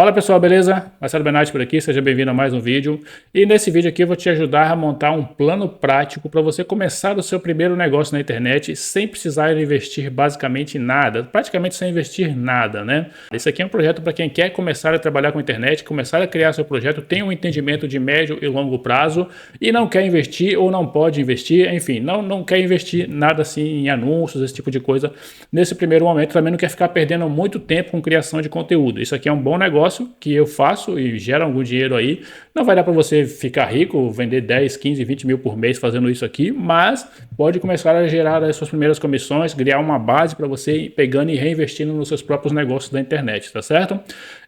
Fala pessoal, beleza? Marcelo Benatti por aqui, seja bem-vindo a mais um vídeo. E nesse vídeo aqui eu vou te ajudar a montar um plano prático para você começar o seu primeiro negócio na internet sem precisar investir basicamente nada, praticamente sem investir nada, né? Esse aqui é um projeto para quem quer começar a trabalhar com a internet, começar a criar seu projeto, tem um entendimento de médio e longo prazo e não quer investir ou não pode investir, enfim, não quer investir nada assim em anúncios, esse tipo de coisa nesse primeiro momento, também não quer ficar perdendo muito tempo com criação de conteúdo. Isso aqui é um bom negócio que eu faço e gera algum dinheiro aí. Não vai dar para você ficar rico, vender 10, 15, 20 mil por mês fazendo isso aqui, mas pode começar a gerar as suas primeiras comissões, criar uma base para você ir pegando e reinvestindo nos seus próprios negócios da internet, tá certo?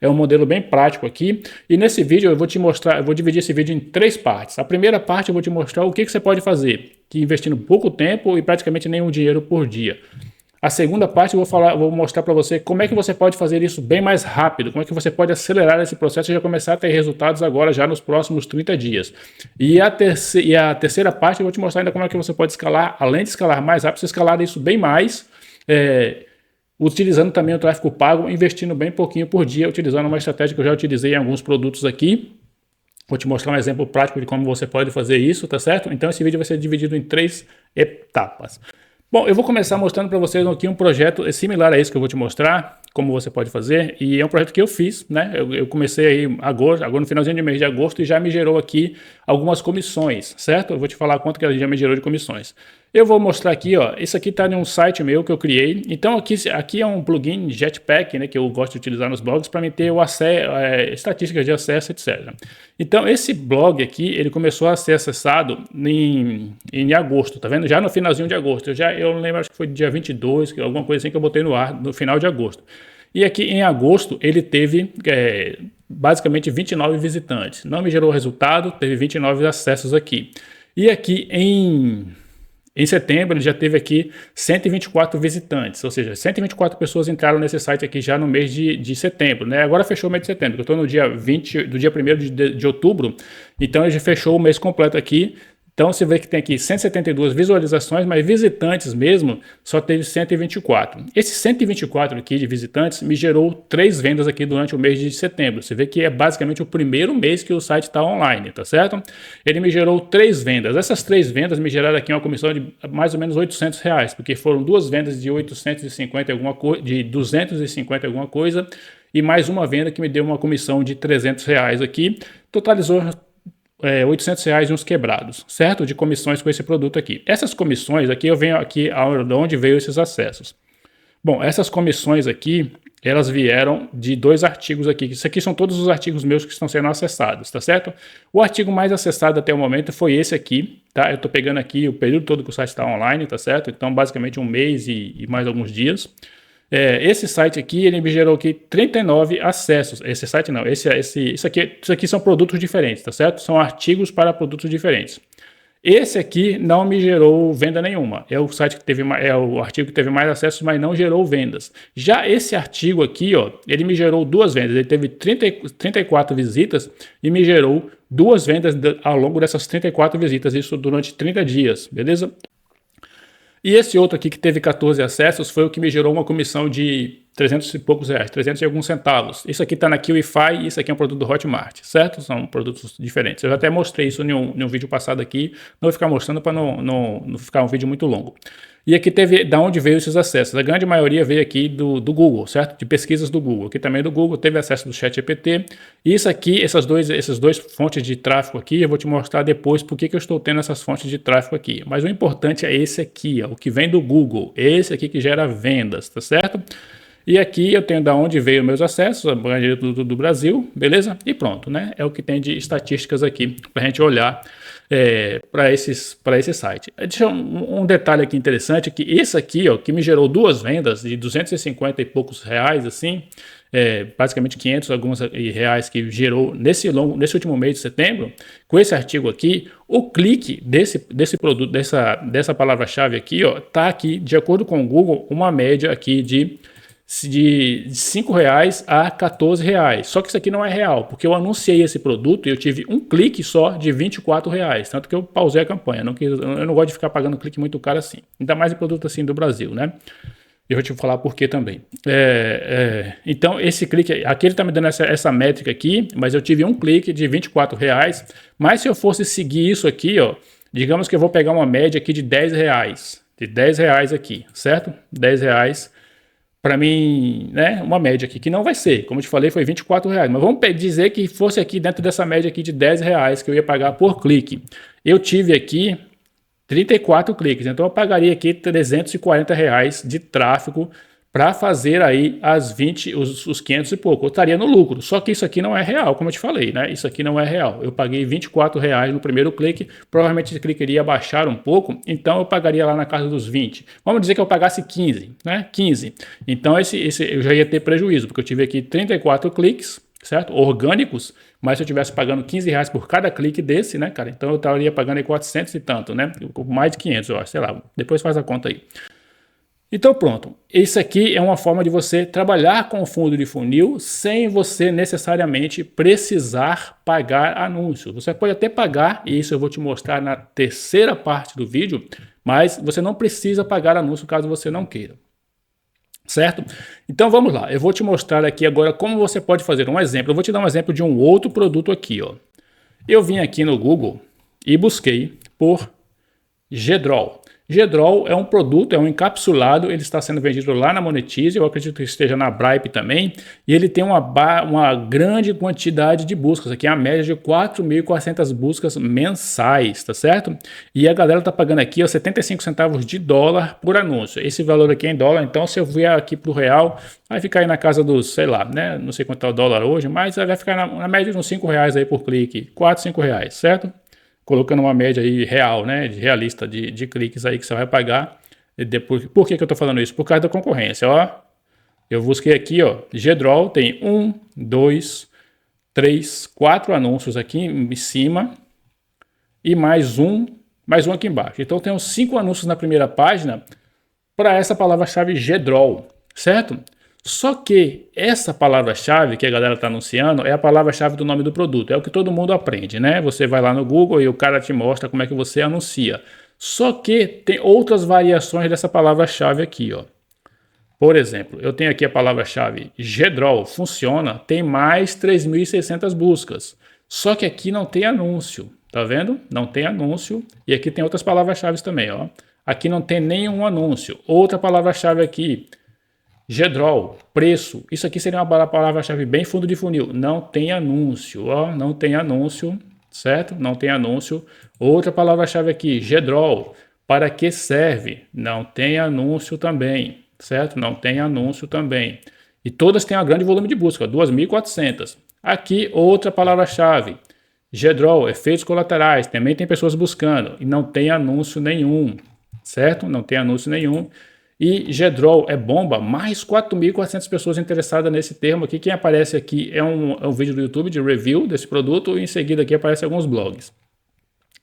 É um modelo bem prático aqui e nesse vídeo eu vou te mostrar, eu vou dividir esse vídeo em 3 partes. A primeira parte eu vou te mostrar o que você pode fazer, que investindo pouco tempo e praticamente nenhum dinheiro por dia. A segunda parte eu vou mostrar para você como é que você pode fazer isso bem mais rápido, como é que você pode acelerar esse processo e já começar a ter resultados agora já nos próximos 30 dias. E a terceira parte eu vou te mostrar ainda como é que você pode escalar, além de escalar mais rápido, você escalar isso bem mais, utilizando também o tráfego pago, investindo bem pouquinho por dia, utilizando uma estratégia que eu já utilizei em alguns produtos aqui. Vou te mostrar um exemplo prático de como você pode fazer isso, tá certo? Então esse vídeo vai ser dividido em 3 etapas. Bom, eu vou começar mostrando para vocês aqui um projeto similar a esse que eu vou te mostrar, como você pode fazer, e é um projeto que eu fiz, né? Eu comecei aí agora no finalzinho de mês de agosto e já me gerou aqui algumas comissões, certo? Eu vou te falar quanto que ela já me gerou de comissões. Eu vou mostrar aqui, ó, isso aqui está em um site meu que eu criei, então aqui é um plugin Jetpack, né, que eu gosto de utilizar nos blogs para manter o acesso, estatísticas de acesso, etc. Então esse blog aqui, ele começou a ser acessado em agosto, tá vendo? Já no finalzinho de agosto, eu lembro, acho que foi dia 22, alguma coisa assim que eu botei no ar no final de agosto. E aqui em agosto ele teve basicamente 29 visitantes, não me gerou resultado, teve 29 acessos aqui. E aqui em setembro, ele já teve aqui 124 visitantes, ou seja, 124 pessoas entraram nesse site aqui já no mês de setembro, né? Agora fechou o mês de setembro, eu estou no dia 20, do dia 1º de outubro, então ele já fechou o mês completo aqui. Então você vê que tem aqui 172 visualizações, mas visitantes mesmo só teve 124. Esses 124 aqui de visitantes me gerou 3 vendas aqui durante o mês de setembro. Você vê que é basicamente o primeiro mês que o site está online, tá certo? Ele me gerou 3 vendas. Essas 3 vendas me geraram aqui uma comissão de mais ou menos R$800, porque foram 2 vendas de 850 alguma coisa, de 250 alguma coisa, e mais uma venda que me deu uma comissão de R$300 aqui. Totalizou R$800 e uns quebrados, certo? De comissões com esse produto aqui. Essas comissões aqui, eu venho aqui de onde veio esses acessos. Bom, essas comissões aqui, elas vieram de 2 artigos aqui. Isso aqui são todos os artigos meus que estão sendo acessados, tá certo? O artigo mais acessado até o momento foi esse aqui, tá? Eu tô pegando aqui o período todo que o site está online, tá certo? Então, basicamente um mês e mais alguns dias. Esse site aqui, ele me gerou aqui 39 acessos. Esse site não, isso aqui são produtos diferentes, tá certo? São artigos para produtos diferentes. Esse aqui não me gerou venda nenhuma. É o site que teve, o artigo que teve mais acessos, mas não gerou vendas. Já esse artigo aqui, ó, ele me gerou 2 vendas. Ele teve 34 visitas e me gerou 2 vendas ao longo dessas 34 visitas, isso durante 30 dias, beleza? E esse outro aqui que teve 14 acessos foi o que me gerou uma comissão de 300 e poucos reais, 300 e alguns centavos. Isso aqui está na QIFI e isso aqui é um produto do Hotmart, certo? São produtos diferentes. Eu já até mostrei isso em um vídeo passado aqui, não vou ficar mostrando para não ficar um vídeo muito longo. E aqui teve da onde veio esses acessos. A grande maioria veio aqui do Google, certo? De pesquisas do Google. Aqui também do Google teve acesso do ChatGPT. E isso aqui, esses dois fontes de tráfego aqui, eu vou te mostrar depois porque que eu estou tendo essas fontes de tráfego aqui. Mas o importante é esse aqui, ó, o que vem do Google. Esse aqui que gera vendas, tá certo? E aqui eu tenho da onde veio meus acessos, a maioria do Brasil, beleza? E pronto, né? É o que tem de estatísticas aqui para a gente olhar para esse site. Deixa um detalhe aqui interessante, que esse aqui, ó, que me gerou 2 vendas de 250 e poucos reais, assim, basicamente 500 alguns reais que gerou nesse último mês de setembro, com esse artigo aqui, o clique desse produto, dessa palavra-chave aqui, ó, tá aqui, de acordo com o Google, uma média aqui de R$5 a R$14. Só que isso aqui não é real, porque eu anunciei esse produto e eu tive um clique só de R$24, tanto que eu pausei a campanha. Eu não gosto de ficar pagando clique muito caro assim, ainda mais em produto assim do Brasil, né? Eu vou te falar por quê também. Então, esse clique, aqui ele está me dando essa métrica aqui, mas eu tive um clique de R$24. Mas se eu fosse seguir isso aqui, ó, digamos que eu vou pegar uma média aqui de R$10. De R$10 aqui, certo? R$10 para mim, né, uma média aqui, que não vai ser, como eu te falei, foi R$24. Mas vamos dizer que fosse aqui dentro dessa média aqui de R$10 que eu ia pagar por clique. Eu tive aqui 34 cliques, então eu pagaria aqui R$340 de tráfego para fazer aí os 500 e pouco. Eu estaria no lucro, só que isso aqui não é real, como eu te falei, né? Isso aqui não é real. Eu paguei R$24 no primeiro clique, provavelmente esse clique iria baixar um pouco, então eu pagaria lá na casa dos 20. Vamos dizer que eu pagasse 15, né? 15. Então eu já ia ter prejuízo, porque eu tive aqui 34 cliques, certo? Orgânicos, mas se eu estivesse pagando R$15 por cada clique desse, né, cara? Então eu estaria pagando aí 400 e tanto, né? Mais de 500, eu acho, sei lá. Depois faz a conta aí. Então pronto, isso aqui é uma forma de você trabalhar com o fundo de funil sem você necessariamente precisar pagar anúncios. Você pode até pagar, e isso eu vou te mostrar na terceira parte do vídeo, mas você não precisa pagar anúncio caso você não queira. Certo? Então vamos lá, eu vou te mostrar aqui agora como você pode fazer um exemplo. Eu vou te dar um exemplo de um outro produto aqui, ó. Eu vim aqui no Google e busquei por G-Draw. G-Draw é um produto, é um encapsulado, ele está sendo vendido lá na Monetize, eu acredito que esteja na Bripe também, e ele tem uma grande quantidade de buscas, aqui é a média de 4.400 buscas mensais, tá certo? E a galera tá pagando aqui, ó, 75 centavos de dólar por anúncio. Esse valor aqui é em dólar, então se eu vier aqui pro real, vai ficar aí na casa dos, sei lá, né? Não sei quanto é o dólar hoje, mas vai ficar na média de uns R$5 aí por clique, 4, 5 reais, certo? Colocando uma média aí real, né, realista de cliques aí que você vai pagar. E depois, por que eu estou falando isso? Por causa da concorrência, ó. Eu busquei aqui, ó, G-Draw tem 1, 2, 3, 4 anúncios aqui em cima e mais um aqui embaixo. Então tem uns 5 anúncios na primeira página para essa palavra-chave G-Draw, certo? Só que essa palavra-chave que a galera está anunciando é a palavra-chave do nome do produto. É o que todo mundo aprende, né? Você vai lá no Google e o cara te mostra como é que você anuncia. Só que tem outras variações dessa palavra-chave aqui, ó. Por exemplo, eu tenho aqui a palavra-chave G-Draw, funciona, tem mais 3.600 buscas. Só que aqui não tem anúncio, tá vendo? Não tem anúncio. E aqui tem outras palavras-chave também, ó. Aqui não tem nenhum anúncio. Outra palavra-chave aqui, G-Draw, preço, isso aqui seria uma palavra-chave bem fundo de funil, não tem anúncio, ó, não tem anúncio, certo? Não tem anúncio. Outra palavra-chave aqui, G-Draw, para que serve? Não tem anúncio também, certo? Não tem anúncio também. E todas têm um grande volume de busca, 2.400. Aqui outra palavra-chave, G-Draw, efeitos colaterais, também tem pessoas buscando e não tem anúncio nenhum, certo? Não tem anúncio nenhum. E G-Draw é bomba, mais 4.400 pessoas interessadas nesse termo aqui. Quem aparece aqui é um vídeo do YouTube de review desse produto e em seguida aqui aparecem alguns blogs.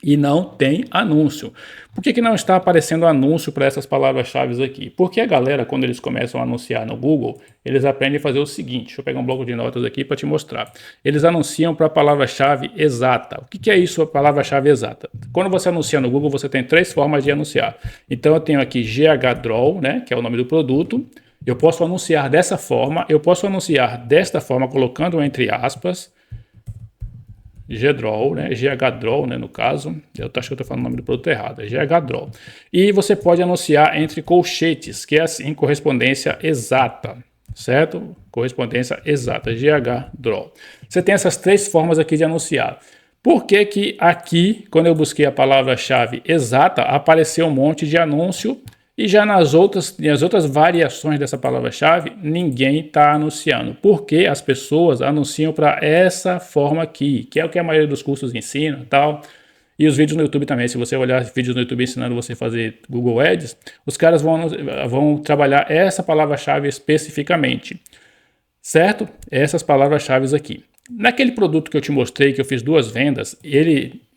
E não tem anúncio. Por que não está aparecendo anúncio para essas palavras-chave aqui? Porque a galera, quando eles começam a anunciar no Google, eles aprendem a fazer o seguinte. Deixa eu pegar um bloco de notas aqui para te mostrar. Eles anunciam para a palavra-chave exata. O que é isso, a palavra-chave exata? Quando você anuncia no Google, você tem 3 formas de anunciar. Então eu tenho aqui GHDraw, né, que é o nome do produto. Eu posso anunciar dessa forma, eu posso anunciar desta forma, colocando entre aspas, G-Draw, né? GHDraw, né? No caso, eu acho que eu estou falando o nome do produto errado, é GHDraw. E você pode anunciar entre colchetes, que é assim, correspondência exata, certo? Correspondência exata, GHDraw. Você tem essas 3 formas aqui de anunciar. Por que que aqui, quando eu busquei a palavra-chave exata, apareceu um monte de anúncio e já nas outras variações dessa palavra-chave, ninguém está anunciando. Porque as pessoas anunciam para essa forma aqui, que é o que a maioria dos cursos ensina e tal. E os vídeos no YouTube também, se você olhar vídeos no YouTube ensinando você a fazer Google Ads, os caras vão trabalhar essa palavra-chave especificamente. Certo? Essas palavras-chave aqui. Naquele produto que eu te mostrei, que eu fiz 2 vendas,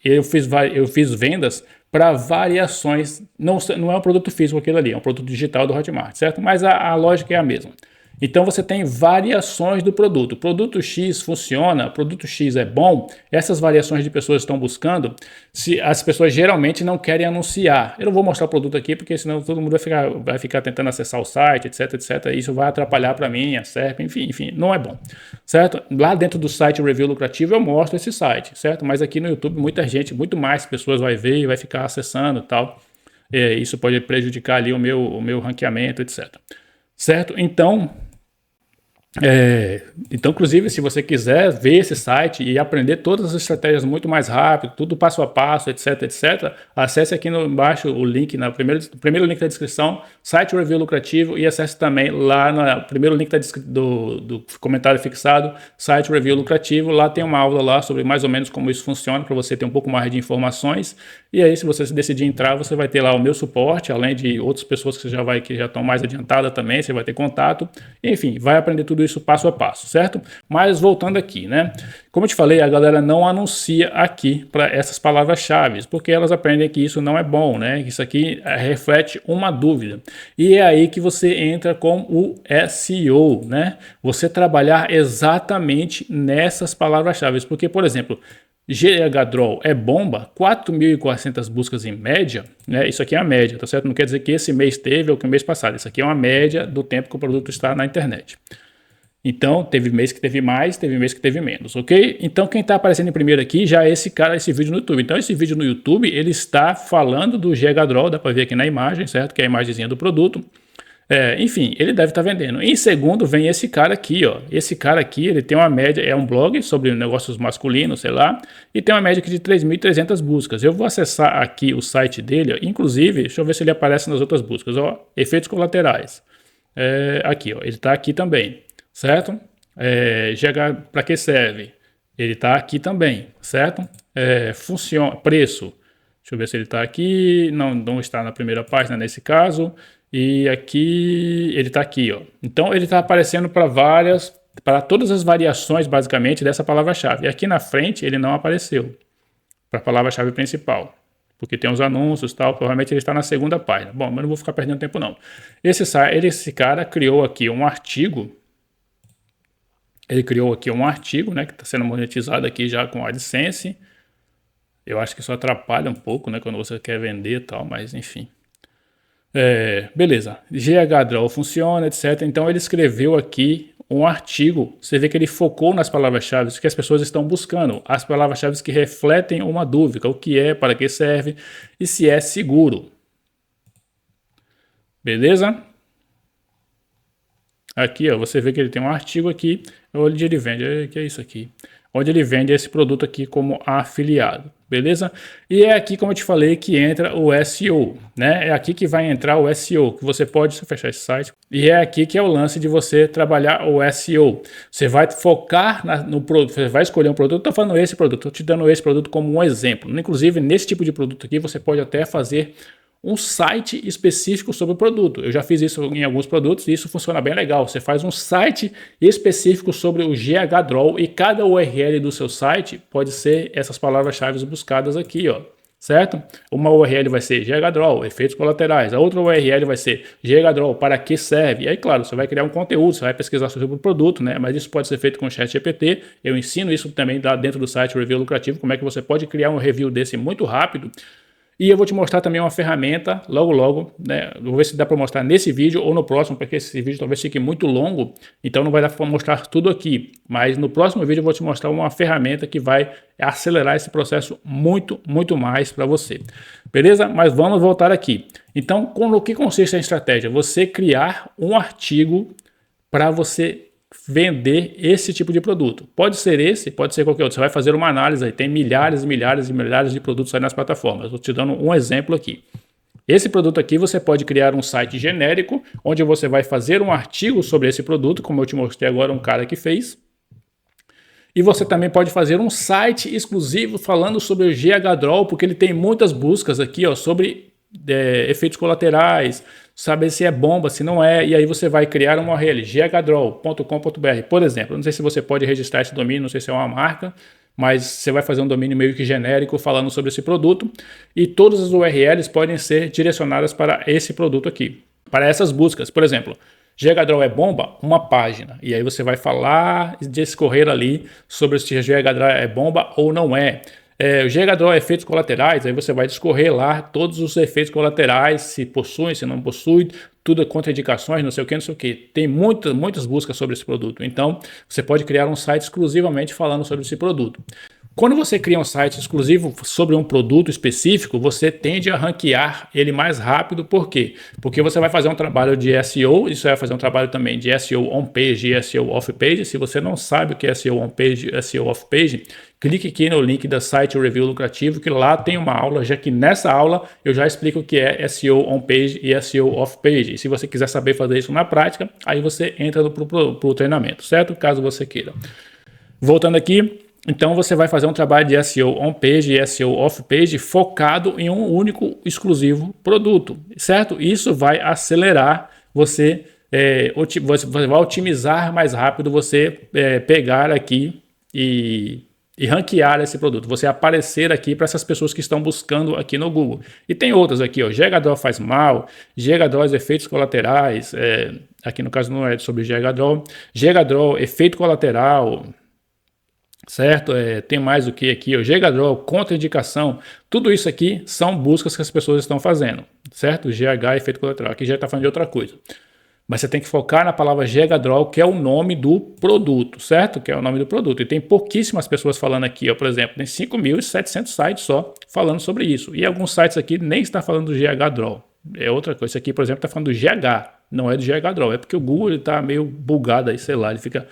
eu fiz vendas para variações, não é um produto físico aquilo ali, é um produto digital do Hotmart, certo? Mas a lógica é a mesma. Então você tem variações do produto. Produto X funciona, produto X é bom. Essas variações de pessoas estão buscando. Se as pessoas geralmente não querem anunciar. Eu não vou mostrar o produto aqui porque senão todo mundo vai ficar tentando acessar o site, etc, etc. Isso vai atrapalhar para mim, a SERP, enfim, não é bom, certo? Lá dentro do site Review Lucrativo eu mostro esse site, certo? Mas aqui no YouTube muita gente, muito mais pessoas vai ver e vai ficar acessando e tal. Isso pode prejudicar ali o meu ranqueamento, etc. Certo? Então, inclusive, se você quiser ver esse site e aprender todas as estratégias muito mais rápido, tudo passo a passo, etc, etc, acesse aqui embaixo o link, no primeiro link da descrição, site Review Lucrativo, e acesse também lá no primeiro link do comentário fixado, site Review Lucrativo. Lá tem uma aula lá sobre mais ou menos como isso funciona, para você ter um pouco mais de informações. E aí, se você decidir entrar, você vai ter lá o meu suporte, além de outras pessoas que já estão mais adiantadas também, você vai ter contato. Enfim, vai aprender tudo isso passo a passo, certo? Mas voltando aqui, né? Como eu te falei, a galera não anuncia aqui para essas palavras-chave, porque elas aprendem que isso não é bom, né? Isso aqui reflete uma dúvida. E é aí que você entra com o SEO, né? Você trabalhar exatamente nessas palavras-chave, porque, por exemplo, GHDraw é bomba, 4.400 buscas em média, né? Isso aqui é a média, tá certo? Não quer dizer que esse mês teve ou que o mês passado. Isso aqui é uma média do tempo que o produto está na internet. Então, teve mês que teve mais, teve mês que teve menos, ok? Então, quem está aparecendo em primeiro aqui já é esse vídeo no YouTube. Então, esse vídeo no YouTube, ele está falando do GHDraw, dá para ver aqui na imagem, certo? Que é a imagenzinha do produto. Enfim, ele deve estar vendendo. Em segundo, vem esse cara aqui, ó. Esse cara aqui, ele tem uma média, é um blog sobre negócios masculinos, sei lá, e tem uma média aqui de 3.300 buscas. Eu vou acessar aqui o site dele, ó. Inclusive, deixa eu ver se ele aparece nas outras buscas, ó. Efeitos colaterais. Aqui, ó. Ele está aqui também. Certo? Para que serve? Ele está aqui também, certo? Funciona, preço. Deixa eu ver se ele está aqui. Não está na primeira página nesse caso. E aqui, ele está aqui, ó. Então, ele está aparecendo para todas as variações, basicamente, dessa palavra-chave. E aqui na frente, ele não apareceu para a palavra-chave principal, porque tem os anúncios e tal, provavelmente ele está na segunda página. Bom, mas não vou ficar perdendo tempo, não. Esse cara criou aqui um artigo. Ele criou aqui um artigo, né, que está sendo monetizado aqui já com AdSense. Eu acho que isso atrapalha um pouco, né, quando você quer vender e tal, mas enfim. Beleza, GHDraw funciona, etc. Então ele escreveu aqui um artigo. Você vê que ele focou nas palavras-chave que as pessoas estão buscando, as palavras-chave que refletem uma dúvida, o que é, para que serve e se é seguro. Beleza? Aqui, ó, você vê que ele tem um artigo aqui, onde ele vende, que é isso aqui, onde ele vende esse produto aqui como afiliado, beleza? E é aqui, como eu te falei, que entra o SEO, né? É aqui que vai entrar o SEO, que você pode fechar esse site, e é aqui que é o lance de você trabalhar o SEO. Você vai focar no produto, você vai escolher um produto. Estou falando esse produto, estou te dando esse produto como um exemplo. Inclusive, nesse tipo de produto aqui, você pode até fazer um site específico sobre o produto. Eu já fiz isso em alguns produtos e isso funciona bem legal. Você faz um site específico sobre o GHDraw e cada URL do seu site pode ser essas palavras-chave buscadas aqui, ó. Certo? Uma URL vai ser GHDraw, efeitos colaterais. A outra URL vai ser GHDraw, para que serve? E aí, claro, você vai criar um conteúdo, você vai pesquisar sobre o produto, né? Mas isso pode ser feito com o ChatGPT. Eu ensino isso também dentro do site Review Lucrativo, como é que você pode criar um review desse muito rápido. E eu vou te mostrar também uma ferramenta logo, né? Vou ver se dá para mostrar nesse vídeo ou no próximo, porque esse vídeo talvez fique muito longo, então não vai dar para mostrar tudo aqui. Mas no próximo vídeo eu vou te mostrar uma ferramenta que vai acelerar esse processo muito mais para você. Beleza? Mas vamos voltar aqui. Então, no que consiste a estratégia? Você criar um artigo para você vender esse tipo de produto. Pode ser esse, pode ser qualquer outro. Você vai fazer uma análise aí, tem milhares de produtos aí nas plataformas. Estou te dando um exemplo aqui. Esse produto aqui você pode criar um site genérico, onde você vai fazer um artigo sobre esse produto, como eu te mostrei agora um cara que fez. E você também pode fazer um site exclusivo falando sobre o GHDraw, porque ele tem muitas buscas aqui, ó, sobre efeitos colaterais, saber se é bomba, se não é, e aí você vai criar uma URL, ghdraw.com.br, por exemplo. Não sei se você pode registrar esse domínio, não sei se é uma marca, mas você vai fazer um domínio meio que genérico falando sobre esse produto, e todas as URLs podem ser direcionadas para esse produto aqui, para essas buscas. Por exemplo, GHDRAW é bomba? Uma página. E aí você vai falar, discorrer ali sobre se o GHDRAW é bomba ou não é. O GHDRAW é efeitos colaterais, aí você vai discorrer lá todos os efeitos colaterais, se possui, se não possui, tudo contraindicações, não sei o que, não sei o que. Tem muitas buscas sobre esse produto. Então, você pode criar um site exclusivamente falando sobre esse produto. Quando você cria um site exclusivo sobre um produto específico, você tende a ranquear ele mais rápido. Por quê? Porque você vai fazer um trabalho de SEO, isso vai fazer um trabalho também de SEO on-page e SEO off-page. Se você não sabe o que é SEO on-page e SEO off-page, clique aqui no link da site Review Lucrativo, que lá tem uma aula, já que nessa aula eu já explico o que é SEO on-page e SEO off-page. Se você quiser saber fazer isso na prática, aí você entra pro treinamento, certo? Caso você queira. Voltando aqui. Então você vai fazer um trabalho de SEO on-page e SEO off-page focado em um único exclusivo produto, certo? Isso vai acelerar você, você vai otimizar mais rápido você pegar aqui e ranquear esse produto, você aparecer aqui para essas pessoas que estão buscando aqui no Google. E tem outras aqui, ó, GHDRAW faz mal, GHDRAW efeitos colaterais, aqui no caso não é sobre GHDRAW efeito colateral, certo? Tem mais o que aqui, o GHDRAW, contraindicação, tudo isso aqui são buscas que as pessoas estão fazendo, certo? GH, efeito colateral, aqui já está falando de outra coisa. Mas você tem que focar na palavra GHDRAW, que é o nome do produto, certo? Que é o nome do produto. E tem pouquíssimas pessoas falando aqui, ó, por exemplo, tem 5.700 sites só falando sobre isso. E alguns sites aqui nem está falando do GHDRAW. É outra coisa. Esse aqui, por exemplo, está falando do GH, não é do GHDRAW. É porque o Google está meio bugado aí, sei lá, ele fica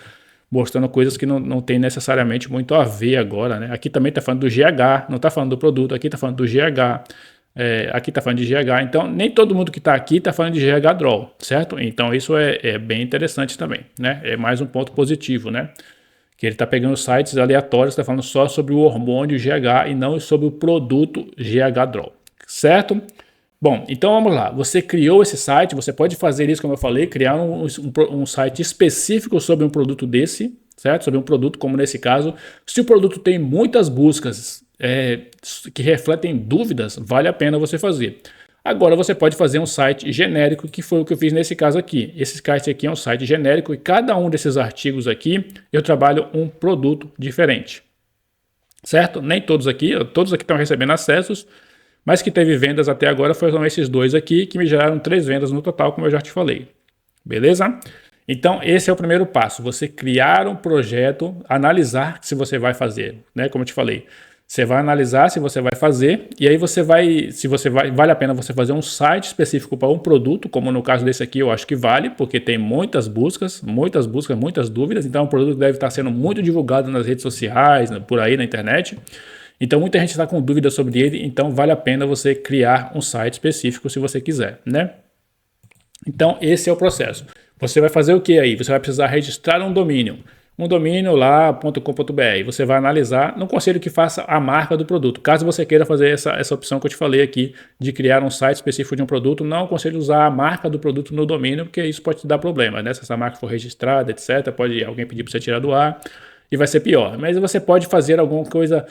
mostrando coisas que não tem necessariamente muito a ver agora, né? Aqui também está falando do GH, não está falando do produto, aqui está falando do GH, aqui está falando de GH, então nem todo mundo que está aqui está falando de GHDRAW, certo? Então isso é bem interessante também, né? É mais um ponto positivo, né? Que ele está pegando sites aleatórios, está falando só sobre o hormônio GH e não sobre o produto GHDRAW, certo? Bom, então vamos lá. Você criou esse site, você pode fazer isso, como eu falei, criar um site específico sobre um produto desse, certo? Sobre um produto, como nesse caso. Se o produto tem muitas buscas que refletem dúvidas, vale a pena você fazer. Agora você pode fazer um site genérico, que foi o que eu fiz nesse caso aqui. Esse site aqui é um site genérico e cada um desses artigos aqui eu trabalho um produto diferente, certo? Nem todos aqui estão recebendo acessos, mas que teve vendas até agora foram esses dois aqui, que me geraram 3 vendas no total, como eu já te falei. Beleza? Então, esse é o primeiro passo. Você criar um projeto, analisar se você vai fazer, né? Como eu te falei, você vai analisar se você vai fazer, e aí vale a pena você fazer um site específico para um produto, como no caso desse aqui, eu acho que vale, porque tem muitas buscas, muitas dúvidas, então o produto deve estar sendo muito divulgado nas redes sociais, por aí na internet. Então muita gente está com dúvidas sobre ele, então vale a pena você criar um site específico se você quiser, né? Então esse é o processo. Você vai fazer o que aí? Você vai precisar registrar um domínio lá, .com.br. Você vai analisar, não conselho que faça a marca do produto. Caso você queira fazer essa opção que eu te falei aqui, de criar um site específico de um produto, não aconselho usar a marca do produto no domínio, porque isso pode te dar problema, né? Se essa marca for registrada, etc., pode alguém pedir para você tirar do ar, e vai ser pior. Mas você pode fazer alguma coisa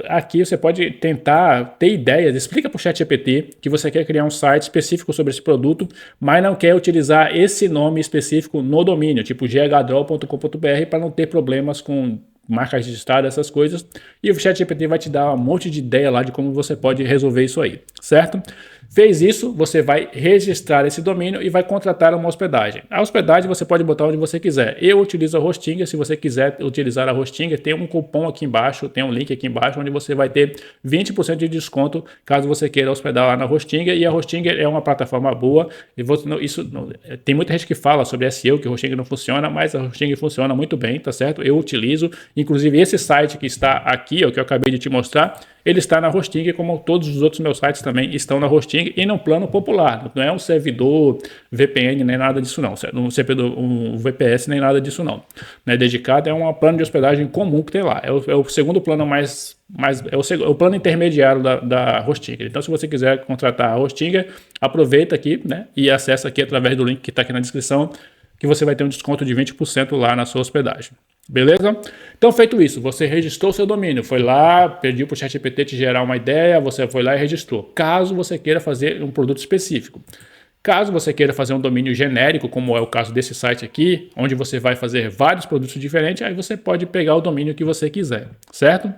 aqui, você pode tentar ter ideias, explica para o ChatGPT que você quer criar um site específico sobre esse produto, mas não quer utilizar esse nome específico no domínio, tipo ghdral.com.br, para não ter problemas com marca registrada, essas coisas, e o ChatGPT vai te dar um monte de ideia lá de como você pode resolver isso aí, certo? Fez isso, você vai registrar esse domínio e vai contratar uma hospedagem. A hospedagem você pode botar onde você quiser. Eu utilizo a Hostinger, se você quiser utilizar a Hostinger, tem um cupom aqui embaixo, tem um link aqui embaixo, onde você vai ter 20% de desconto, caso você queira hospedar lá na Hostinger, e a Hostinger é uma plataforma boa, tem muita gente que fala sobre SEO, que a Hostinger não funciona, mas a Hostinger funciona muito bem, tá certo? Eu utilizo, inclusive esse site que está aqui, ó, que eu acabei de te mostrar, ele está na Hostinger, como todos os outros meus sites também estão na Hostinger e num plano popular. Não é um servidor VPN nem nada disso não, um VPS nem nada disso não. Não é dedicado, é um plano de hospedagem comum que tem lá. É o segundo plano é o plano intermediário da Hostinger. Então, se você quiser contratar a Hostinger, aproveita aqui, né, e acessa aqui através do link que está aqui na descrição, que você vai ter um desconto de 20% lá na sua hospedagem. Beleza? Então, feito isso, você registrou seu domínio, foi lá, pediu para o ChatGPT te gerar uma ideia, você foi lá e registrou. Caso você queira fazer um produto específico, Caso você queira fazer um domínio genérico, como é o caso desse site aqui, onde você vai fazer vários produtos diferentes, aí você pode pegar o domínio que você quiser, certo?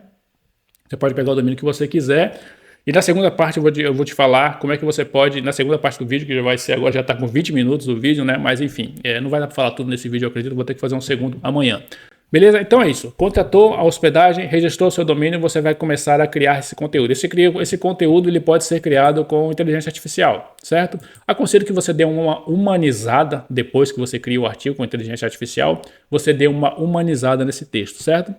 Você pode pegar o domínio que você quiser. E na segunda parte eu vou te falar como é que você pode, na segunda parte do vídeo, que já vai ser agora, já está com 20 minutos o vídeo, né? Mas enfim, não vai dar para falar tudo nesse vídeo, eu acredito, vou ter que fazer um segundo amanhã. Beleza? Então é isso. Contratou a hospedagem, registrou o seu domínio, você vai começar a criar esse conteúdo. Esse conteúdo ele pode ser criado com inteligência artificial, certo? Aconselho que você dê uma humanizada depois que você cria o artigo com inteligência artificial, você dê uma humanizada nesse texto, certo?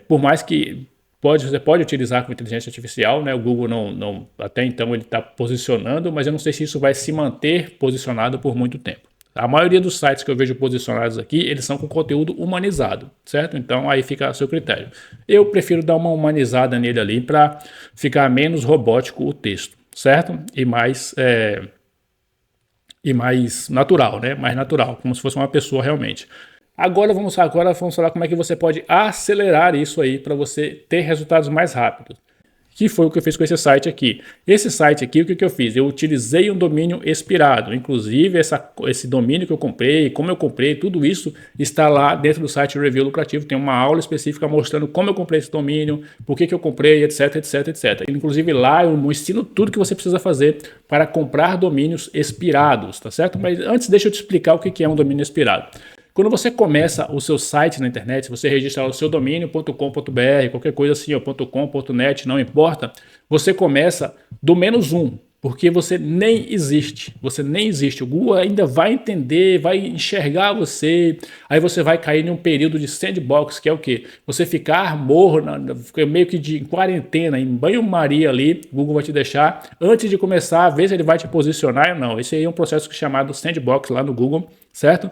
Por mais que você pode utilizar com inteligência artificial, né? O Google não até então ele está posicionando, mas eu não sei se isso vai se manter posicionado por muito tempo. A maioria dos sites que eu vejo posicionados aqui, eles são com conteúdo humanizado, certo? Então aí fica a seu critério. Eu prefiro dar uma humanizada nele ali para ficar menos robótico o texto, certo? E mais natural, né? Mais natural, como se fosse uma pessoa realmente. Agora vamos falar como é que você pode acelerar isso aí para você ter resultados mais rápidos. Que foi o que eu fiz com esse site aqui. Esse site aqui, o que eu fiz? Eu utilizei um domínio expirado. Inclusive, esse domínio que eu comprei, como eu comprei, tudo isso está lá dentro do site Review Lucrativo. Tem uma aula específica mostrando como eu comprei esse domínio, por que eu comprei, etc, etc, etc. Inclusive, lá eu ensino tudo que você precisa fazer para comprar domínios expirados, tá certo? Mas antes, deixa eu te explicar o que é um domínio expirado. Quando você começa o seu site na internet, se você registrar o seu domínio.com.br, qualquer coisa assim, .com.net, não importa, você começa do -1, porque você nem existe. Você nem existe. O Google ainda vai entender, vai enxergar você, aí você vai cair em um período de sandbox, que é o quê? Você ficar meio que em quarentena, em banho-maria ali, o Google vai te deixar, antes de começar a ver se ele vai te posicionar ou não. Esse aí é um processo chamado sandbox lá no Google, certo?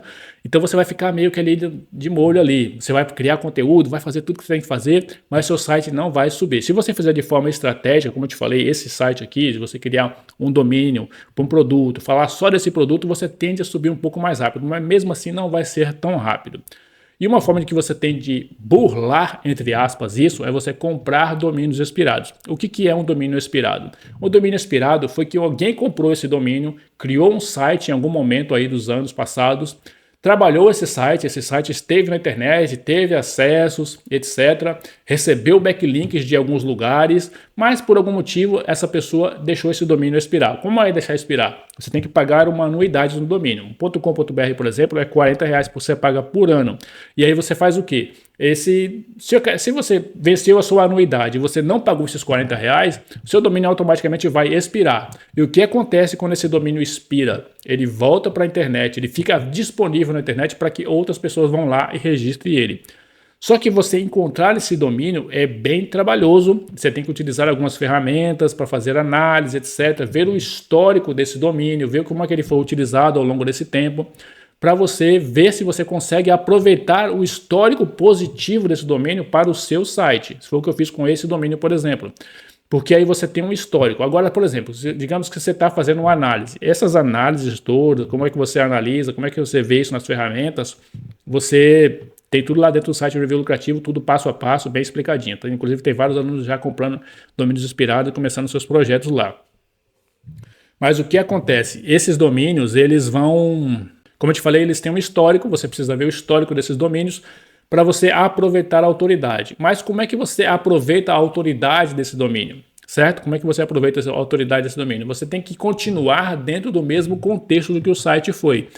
Então você vai ficar meio que ali de molho ali. Você vai criar conteúdo, vai fazer tudo que você tem que fazer, mas seu site não vai subir. Se você fizer de forma estratégica, como eu te falei, esse site aqui, se você criar um domínio para um produto, falar só desse produto, você tende a subir um pouco mais rápido, mas mesmo assim não vai ser tão rápido. E uma forma de que você tem de burlar, entre aspas, isso é você comprar domínios expirados. O que é um domínio expirado? O domínio expirado foi que alguém comprou esse domínio, criou um site em algum momento aí dos anos passados, trabalhou esse site esteve na internet, teve acessos, etc. Recebeu backlinks de alguns lugares, mas por algum motivo essa pessoa deixou esse domínio expirar. Como é deixar expirar? Você tem que pagar uma anuidade no domínio. .com.br, por exemplo, é R$40 que você paga por ano. E aí você faz o quê? Se você venceu a sua anuidade e você não pagou esses R$40, seu domínio automaticamente vai expirar. E o que acontece quando esse domínio expira? Ele volta para a internet, ele fica disponível na internet para que outras pessoas vão lá e registrem ele. Só que você encontrar esse domínio é bem trabalhoso, você tem que utilizar algumas ferramentas para fazer análise, etc. Ver o histórico desse domínio, ver como é que ele foi utilizado ao longo desse tempo, para você ver se você consegue aproveitar o histórico positivo desse domínio para o seu site. Isso foi o que eu fiz com esse domínio, por exemplo. Porque aí você tem um histórico. Agora, por exemplo, digamos que você está fazendo uma análise. Essas análises todas, como é que você analisa, como é que você vê isso nas ferramentas, você tem tudo lá dentro do site Review Lucrativo, tudo passo a passo, bem explicadinho. Então, inclusive, tem vários alunos já comprando domínios inspirados e começando seus projetos lá. Mas o que acontece? Esses domínios, eles vão... Como eu te falei, eles têm um histórico, você precisa ver o histórico desses domínios para você aproveitar a autoridade. Mas como é que você aproveita a autoridade desse domínio? Certo? Como é que você aproveita a autoridade desse domínio? Você tem que continuar dentro do mesmo contexto do que o site foi.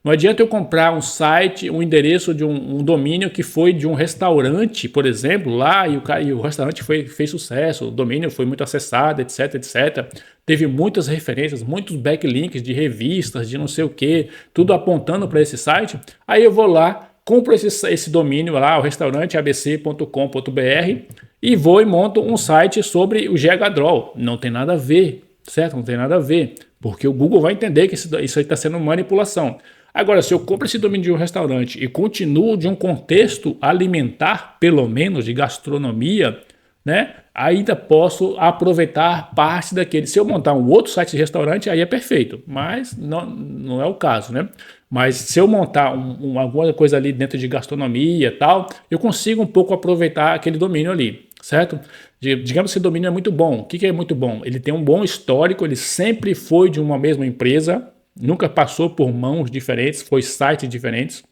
Não adianta eu comprar um site, um endereço de um domínio que foi de um restaurante, por exemplo, lá e o restaurante fez sucesso, o domínio foi muito acessado, etc, etc. Teve muitas referências, muitos backlinks de revistas, de não sei o que, tudo apontando para esse site. Aí eu vou lá, compro esse domínio lá, o restaurante abc.com.br e vou e monto um site sobre o GHDraw. Não tem nada a ver, certo? Não tem nada a ver, porque o Google vai entender que isso aí está sendo manipulação. Agora, se eu compro esse domínio de um restaurante e continuo de um contexto alimentar, pelo menos de gastronomia, né, ainda posso aproveitar parte daquele. Se eu montar um outro site de restaurante, aí é perfeito, mas não é o caso, né? Mas se eu montar alguma coisa ali dentro de gastronomia e tal, eu consigo um pouco aproveitar aquele domínio ali, certo? Digamos que esse domínio é muito bom. O que é muito bom? Ele tem um bom histórico, ele sempre foi de uma mesma empresa, nunca passou por mãos diferentes, foi sites diferentes.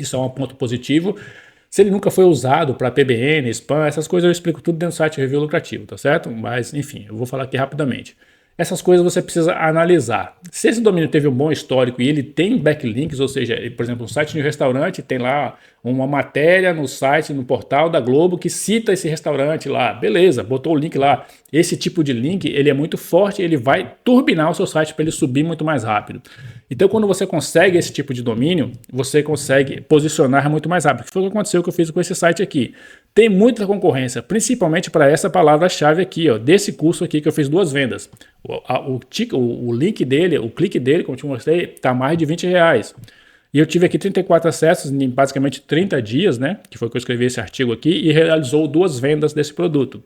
Isso é um ponto positivo. Se ele nunca foi usado para PBN, spam, essas coisas eu explico tudo dentro do site Review Lucrativo, tá certo? Mas, enfim, eu vou falar aqui rapidamente. Essas coisas você precisa analisar. Se esse domínio teve um bom histórico e ele tem backlinks, ou seja, por exemplo, um site de um restaurante tem lá uma matéria no site, no portal da Globo que cita esse restaurante lá, beleza, botou o link lá. Esse tipo de link, ele é muito forte, ele vai turbinar o seu site para ele subir muito mais rápido. Então, quando você consegue esse tipo de domínio, você consegue posicionar muito mais rápido. Que foi o que aconteceu que eu fiz com esse site aqui. Tem muita concorrência, principalmente para essa palavra-chave aqui, ó, desse curso aqui que eu fiz 2 vendas. O link dele, o clique dele, como eu te mostrei, está mais de R$20. E eu tive aqui 34 acessos em basicamente 30 dias, né? Que foi que eu escrevi esse artigo aqui e realizou 2 vendas desse produto.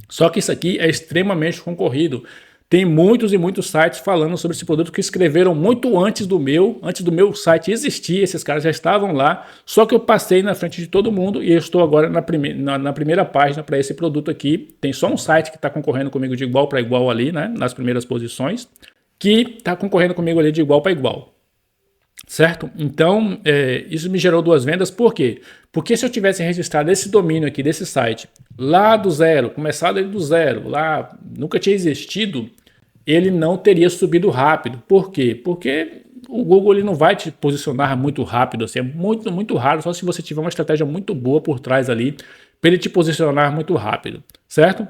Só que isso aqui é extremamente concorrido. Tem muitos e muitos sites falando sobre esse produto que escreveram muito antes do meu site existir. Esses caras já estavam lá, só que eu passei na frente de todo mundo e eu estou agora na primeira página para esse produto aqui. Tem só um site que está concorrendo comigo de igual para igual ali, né, nas primeiras posições, que está concorrendo comigo ali de igual para igual. Certo? Então, isso me gerou 2 vendas. Por quê? Porque se eu tivesse registrado esse domínio aqui, desse site, lá do zero, começado ele do zero, lá nunca tinha existido, ele não teria subido rápido. Por quê? Porque o Google ele não vai te posicionar muito rápido, assim, é muito, muito raro, só se você tiver uma estratégia muito boa por trás ali, para ele te posicionar muito rápido, certo?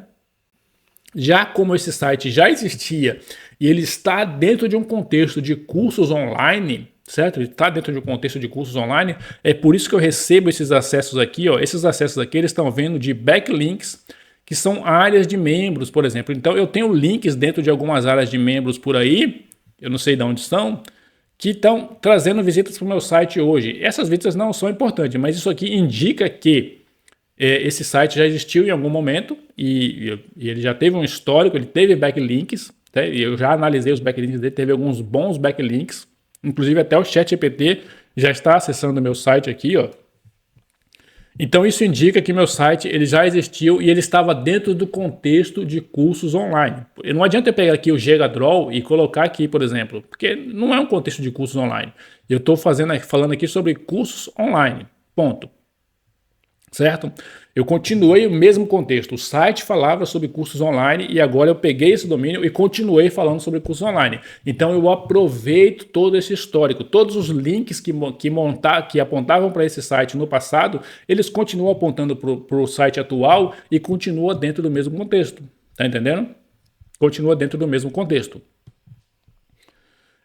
Já como esse site já existia e ele está dentro de um contexto de cursos online, certo? Ele está dentro de um contexto de cursos online, é por isso que eu recebo esses acessos aqui, ó. Esses acessos aqui eles estão vendo de backlinks, que são áreas de membros, por exemplo. Então eu tenho links dentro de algumas áreas de membros por aí, eu não sei de onde são, que estão trazendo visitas para o meu site hoje. Essas visitas não são importantes, mas isso aqui indica que esse site já existiu em algum momento e ele já teve um histórico, ele teve backlinks, tá? Eu já analisei os backlinks dele, teve alguns bons backlinks, inclusive até o ChatGPT já está acessando o meu site aqui, ó. Então isso indica que meu site ele já existiu e ele estava dentro do contexto de cursos online. Não adianta eu pegar aqui o GegaDraw e colocar aqui, por exemplo, porque não é um contexto de cursos online. Eu estou falando aqui sobre cursos online, ponto. Certo? Eu continuei o mesmo contexto. O site falava sobre cursos online e agora eu peguei esse domínio e continuei falando sobre cursos online. Então eu aproveito todo esse histórico. Todos os links que apontavam para esse site no passado, eles continuam apontando para o site atual e continua dentro do mesmo contexto. Tá entendendo? Continua dentro do mesmo contexto.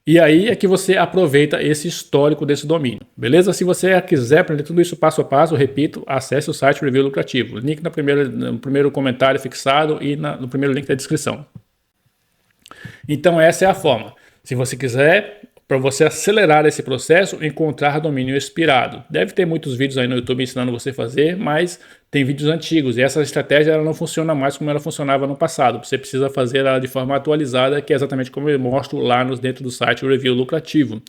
E aí é que você aproveita esse histórico desse domínio, beleza? Se você quiser aprender tudo isso passo a passo, repito, acesse o site Review Lucrativo. Link no primeiro comentário fixado e no primeiro link da descrição. Então essa é a forma. Se você quiser, para você acelerar esse processo, encontrar domínio expirado. Deve ter muitos vídeos aí no YouTube ensinando você a fazer, mas tem vídeos antigos e essa estratégia ela não funciona mais como ela funcionava no passado. Você precisa fazer ela de forma atualizada, que é exatamente como eu mostro lá dentro do site Review Lucrativo.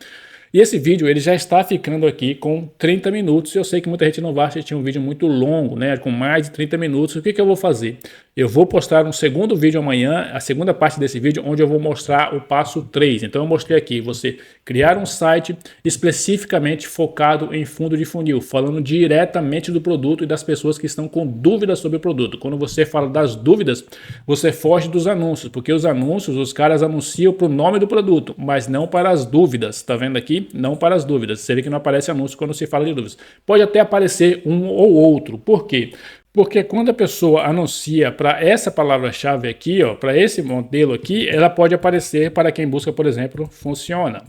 E esse vídeo ele já está ficando aqui com 30 minutos. Eu sei que muita gente não vai assistir um vídeo muito longo, né, com mais de 30 minutos. O que eu vou fazer? Eu vou postar um segundo vídeo amanhã, a segunda parte desse vídeo, onde eu vou mostrar o passo 3. Então eu mostrei aqui, você criar um site especificamente focado em fundo de funil, falando diretamente do produto e das pessoas que estão com dúvidas sobre o produto. Quando você fala das dúvidas, você foge dos anúncios, porque os anúncios, os caras anunciam para o nome do produto, mas não para as dúvidas. Tá vendo aqui? Não para as dúvidas. Seria que não aparece anúncio quando se fala de dúvidas. Pode até aparecer um ou outro. Por quê? Porque quando a pessoa anuncia para essa palavra-chave aqui, ó, para esse modelo aqui, ela pode aparecer para quem busca, por exemplo, funciona.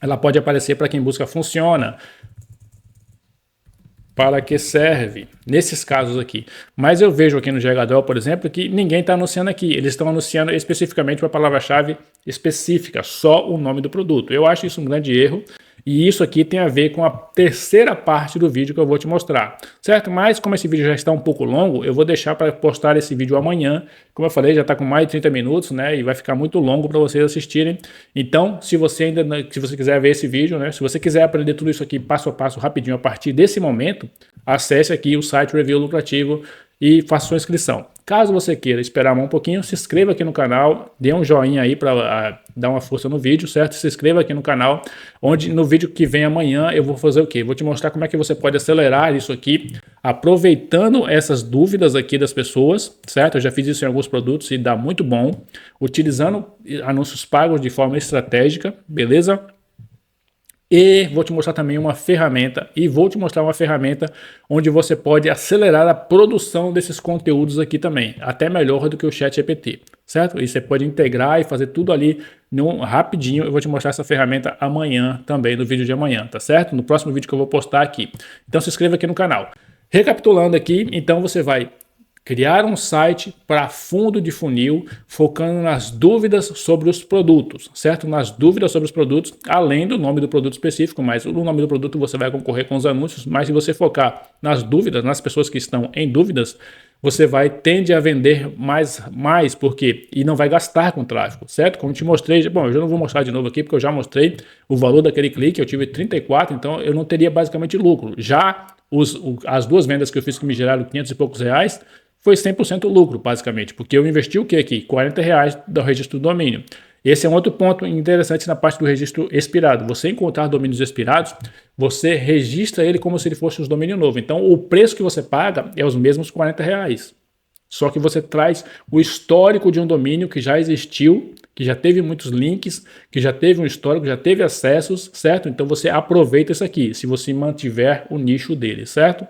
Ela pode aparecer para quem busca funciona. Para que serve? Nesses casos aqui. Mas eu vejo aqui no GegaDraw, por exemplo, que ninguém está anunciando aqui. Eles estão anunciando especificamente uma palavra-chave específica, só o nome do produto. Eu acho isso um grande erro. E isso aqui tem a ver com a terceira parte do vídeo que eu vou te mostrar, certo? Mas como esse vídeo já está um pouco longo, eu vou deixar para postar esse vídeo amanhã. Como eu falei, já está com mais de 30 minutos, né? E vai ficar muito longo para vocês assistirem. Então, se você quiser ver esse vídeo, né? Se você quiser aprender tudo isso aqui passo a passo, rapidinho, a partir desse momento, acesse aqui o site Review Lucrativo e faça sua inscrição. Caso você queira esperar um pouquinho, se inscreva aqui no canal, dê um joinha aí para dar uma força no vídeo, certo? Se inscreva aqui no canal, onde no vídeo que vem amanhã eu vou fazer o quê? Vou te mostrar como é que você pode acelerar isso aqui, aproveitando essas dúvidas aqui das pessoas, certo? Eu já fiz isso em alguns produtos e dá muito bom, utilizando anúncios pagos de forma estratégica, beleza? E vou te mostrar também uma ferramenta, onde você pode acelerar a produção desses conteúdos aqui também, até melhor do que o ChatGPT, certo? E você pode integrar e fazer tudo ali rapidinho. Eu vou te mostrar essa ferramenta amanhã também, no vídeo de amanhã, tá certo? No próximo vídeo que eu vou postar aqui. Então se inscreva aqui no canal. Recapitulando aqui, então você vai criar um site para fundo de funil, focando nas dúvidas sobre os produtos, certo? Nas dúvidas sobre os produtos, além do nome do produto específico, mas o nome do produto você vai concorrer com os anúncios, mas se você focar nas dúvidas, nas pessoas que estão em dúvidas, você tende a vender mais, porque e não vai gastar com tráfego, certo? Como eu te mostrei, bom, eu já não vou mostrar de novo aqui, porque eu já mostrei o valor daquele clique, eu tive 34, então eu não teria basicamente lucro. Já as duas vendas que eu fiz que me geraram 500 e poucos reais, foi 100% lucro, basicamente, porque eu investi o que aqui? R$40 do registro do domínio. Esse é um outro ponto interessante na parte do registro expirado. Você encontrar domínios expirados, você registra ele como se ele fosse um domínio novo. Então, o preço que você paga é os mesmos R$40. Só que você traz o histórico de um domínio que já existiu, que já teve muitos links, que já teve um histórico, já teve acessos, certo? Então, você aproveita isso aqui, se você mantiver o nicho dele, certo?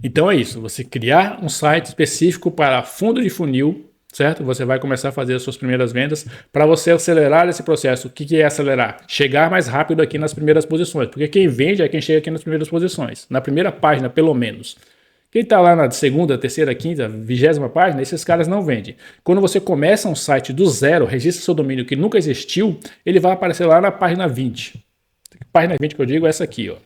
Então é isso, você criar um site específico para fundo de funil, certo? Você vai começar a fazer as suas primeiras vendas para você acelerar esse processo. O que é acelerar? Chegar mais rápido aqui nas primeiras posições, porque quem vende é quem chega aqui nas primeiras posições, na primeira página pelo menos. Quem está lá na segunda, terceira, quinta, 20ª página, esses caras não vendem. Quando você começa um site do zero, registra seu domínio que nunca existiu, ele vai aparecer lá na página 20. Página 20 que eu digo é essa aqui, ó.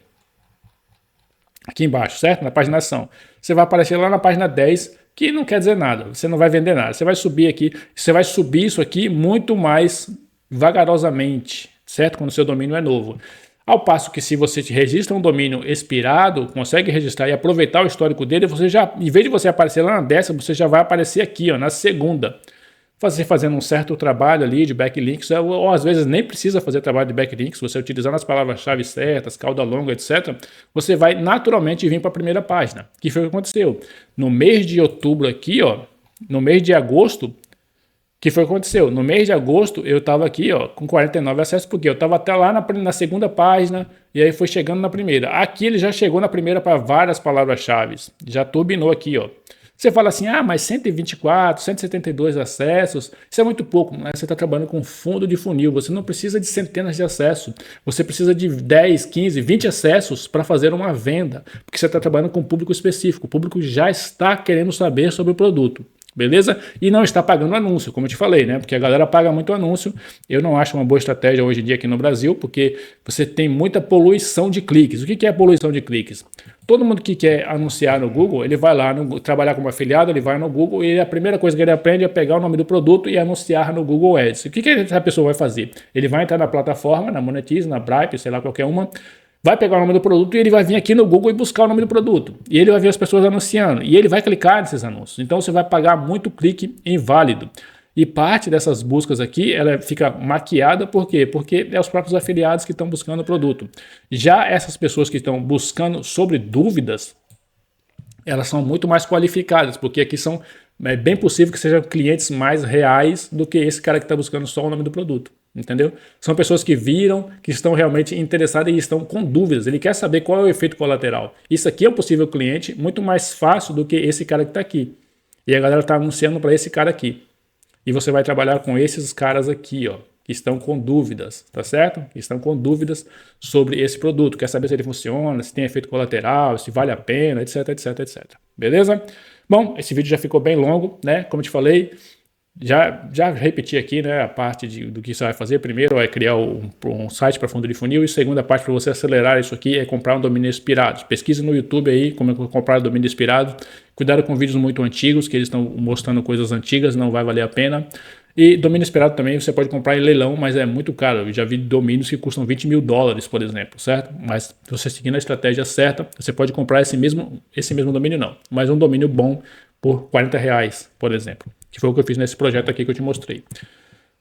Aqui embaixo, certo? Na paginação. Você vai aparecer lá na página 10, que não quer dizer nada, você não vai vender nada. Você vai subir aqui, você vai subir isso aqui muito mais vagarosamente, certo? Quando o seu domínio é novo. Ao passo que se você registra um domínio expirado, consegue registrar e aproveitar o histórico dele, você já, em vez de você aparecer lá na 10ª, você já vai aparecer aqui, ó, na segunda. Fazendo um certo trabalho ali de backlinks, ou às vezes nem precisa fazer trabalho de backlinks, você utilizando as palavras-chave certas, cauda longa, etc., você vai naturalmente vir para a primeira página. O que foi o que aconteceu? No mês de outubro aqui, ó, no mês de agosto, o que foi o que aconteceu? No mês de agosto eu estava aqui, ó, com 49 acessos, porque eu estava até lá na segunda página, e aí foi chegando na primeira. Aqui ele já chegou na primeira para várias palavras-chave, já turbinou aqui, ó. Você fala assim, mas 124, 172 acessos, isso é muito pouco, né? Você está trabalhando com fundo de funil, você não precisa de centenas de acessos, você precisa de 10, 15, 20 acessos para fazer uma venda, porque você está trabalhando com um público específico, o público já está querendo saber sobre o produto. Beleza? E não está pagando anúncio, como eu te falei, né? Porque a galera paga muito anúncio. Eu não acho uma boa estratégia hoje em dia aqui no Brasil, porque você tem muita poluição de cliques. O que é poluição de cliques? Todo mundo que quer anunciar no Google, ele vai lá trabalhar como afiliado, ele vai no Google e a primeira coisa que ele aprende é pegar o nome do produto e anunciar no Google Ads. O que essa pessoa vai fazer? Ele vai entrar na plataforma, na Monetize, na Bripe, sei lá, qualquer uma, vai pegar o nome do produto e ele vai vir aqui no Google e buscar o nome do produto. E ele vai ver as pessoas anunciando. E ele vai clicar nesses anúncios. Então você vai pagar muito clique inválido. E parte dessas buscas aqui, ela fica maquiada, por quê? Porque é os próprios afiliados que estão buscando o produto. Já essas pessoas que estão buscando sobre dúvidas, elas são muito mais qualificadas, porque aqui é bem possível que sejam clientes mais reais do que esse cara que está buscando só o nome do produto. Entendeu? São pessoas que viram, que estão realmente interessadas e estão com dúvidas. Ele quer saber qual é o efeito colateral. Isso aqui é um possível cliente muito mais fácil do que esse cara que está aqui. E a galera está anunciando para esse cara aqui. E você vai trabalhar com esses caras aqui, ó, que estão com dúvidas, tá certo? Que estão com dúvidas sobre esse produto. Quer saber se ele funciona, se tem efeito colateral, se vale a pena, etc, etc, etc. Beleza? Bom, esse vídeo já ficou bem longo, né? Como eu te falei, já repeti aqui, né, a parte do que você vai fazer. Primeiro é criar um site para fundo de funil, e segunda parte para você acelerar isso aqui é comprar um domínio expirado. Pesquisa no YouTube aí como é comprar domínio expirado. Cuidado com vídeos muito antigos, que eles estão mostrando coisas antigas, não vai valer a pena. E domínio esperado também você pode comprar em leilão, mas é muito caro. Eu já vi domínios que custam $20 mil, por exemplo, certo? Mas se você seguindo a estratégia certa, você pode comprar esse mesmo domínio não, mas um domínio bom por R$ 40, por exemplo, que foi o que eu fiz nesse projeto aqui que eu te mostrei.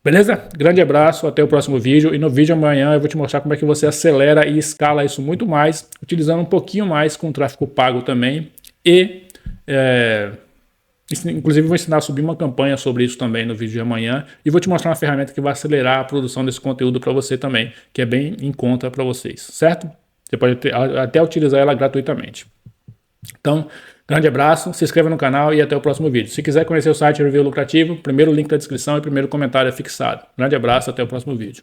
Beleza? Grande abraço, até o próximo vídeo. E no vídeo amanhã eu vou te mostrar como é que você acelera e escala isso muito mais, utilizando um pouquinho mais com tráfego pago também. E, inclusive, vou ensinar a subir uma campanha sobre isso também no vídeo de amanhã. E vou te mostrar uma ferramenta que vai acelerar a produção desse conteúdo para você também, que é bem em conta para vocês, certo? Você pode até utilizar ela gratuitamente. Então, grande abraço, se inscreva no canal e até o próximo vídeo. Se quiser conhecer o site Review Lucrativo, primeiro link da descrição e primeiro comentário é fixado. Grande abraço, até o próximo vídeo.